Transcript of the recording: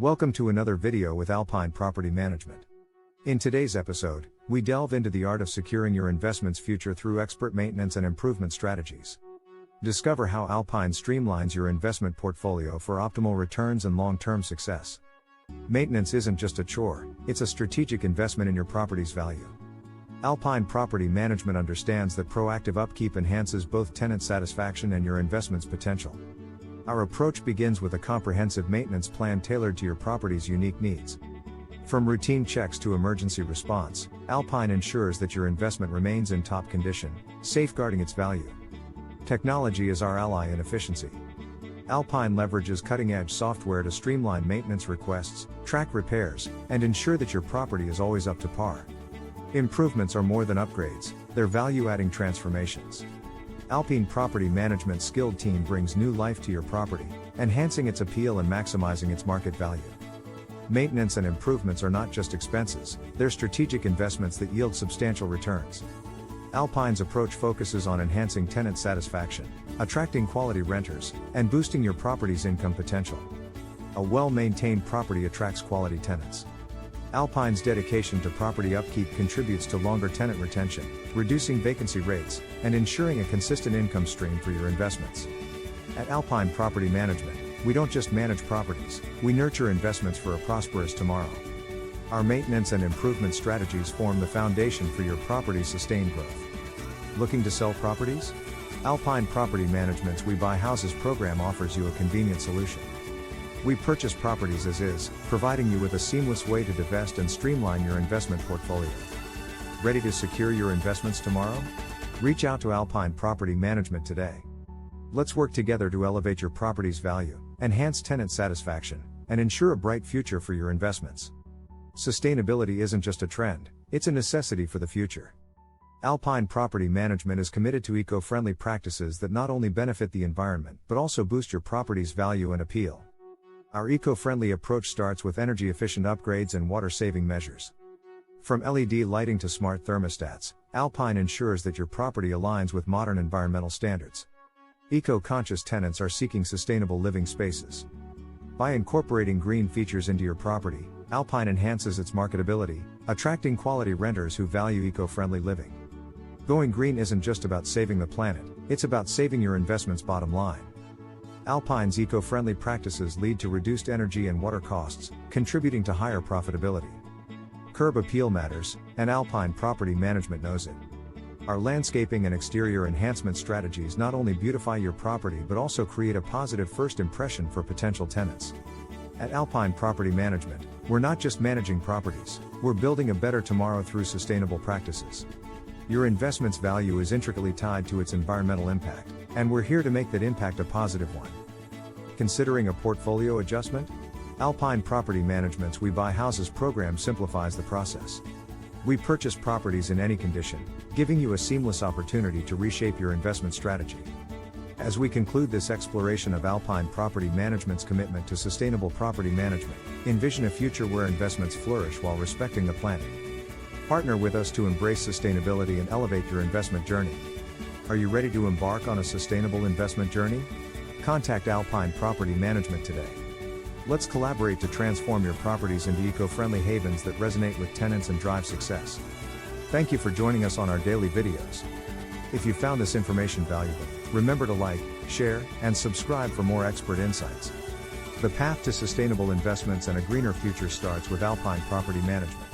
Welcome to another video with Alpine Property Management. In today's episode, we delve into the art of securing your investment's future through expert maintenance and improvement strategies. Discover how Alpine streamlines your investment portfolio for optimal returns and long-term success. Maintenance isn't just a chore, it's a strategic investment in your property's value. Alpine Property Management understands that proactive upkeep enhances both tenant satisfaction and your investment's potential. Our approach begins with a comprehensive maintenance plan tailored to your property's unique needs. From routine checks to emergency response, Alpine ensures that your investment remains in top condition, safeguarding its value. Technology is our ally in efficiency. Alpine leverages cutting-edge software to streamline maintenance requests, track repairs, and ensure that your property is always up to par. Improvements are more than upgrades, they're value-adding transformations. Alpine Property Management's skilled team brings new life to your property, enhancing its appeal and maximizing its market value. Maintenance and improvements are not just expenses, they're strategic investments that yield substantial returns. Alpine's approach focuses on enhancing tenant satisfaction, attracting quality renters, and boosting your property's income potential. A well-maintained property attracts quality tenants. Alpine's dedication to property upkeep contributes to longer tenant retention, reducing vacancy rates, and ensuring a consistent income stream for your investments. At Alpine Property Management, we don't just manage properties, we nurture investments for a prosperous tomorrow. Our maintenance and improvement strategies form the foundation for your property's sustained growth. Looking to sell properties? Alpine Property Management's We Buy Houses program offers you a convenient solution. We purchase properties as is, providing you with a seamless way to divest and streamline your investment portfolio. Ready to secure your investments tomorrow? Reach out to Alpine Property Management today. Let's work together to elevate your property's value, enhance tenant satisfaction, and ensure a bright future for your investments. Sustainability isn't just a trend, it's a necessity for the future. Alpine Property Management is committed to eco-friendly practices that not only benefit the environment but also boost your property's value and appeal. Our eco-friendly approach starts with energy-efficient upgrades and water-saving measures. From LED lighting to smart thermostats, Alpine ensures that your property aligns with modern environmental standards. Eco-conscious tenants are seeking sustainable living spaces. By incorporating green features into your property, Alpine enhances its marketability, attracting quality renters who value eco-friendly living. Going green isn't just about saving the planet, it's about saving your investment's bottom line. Alpine's eco-friendly practices lead to reduced energy and water costs, contributing to higher profitability. Curb appeal matters, and Alpine Property Management knows it. Our landscaping and exterior enhancement strategies not only beautify your property but also create a positive first impression for potential tenants. At Alpine Property Management, we're not just managing properties, we're building a better tomorrow through sustainable practices. Your investment's value is intricately tied to its environmental impact, and we're here to make that impact a positive one. Considering a portfolio adjustment? Alpine Property Management's We Buy Houses program simplifies the process. We purchase properties in any condition, giving you a seamless opportunity to reshape your investment strategy. As we conclude this exploration of Alpine Property Management's commitment to sustainable property management, envision a future where investments flourish while respecting the planet. Partner with us to embrace sustainability and elevate your investment journey. Are you ready to embark on a sustainable investment journey? Contact Alpine Property Management today. Let's collaborate to transform your properties into eco-friendly havens that resonate with tenants and drive success. Thank you for joining us on our daily videos. If you found this information valuable, remember to like, share, and subscribe for more expert insights. The path to sustainable investments and a greener future starts with Alpine Property Management.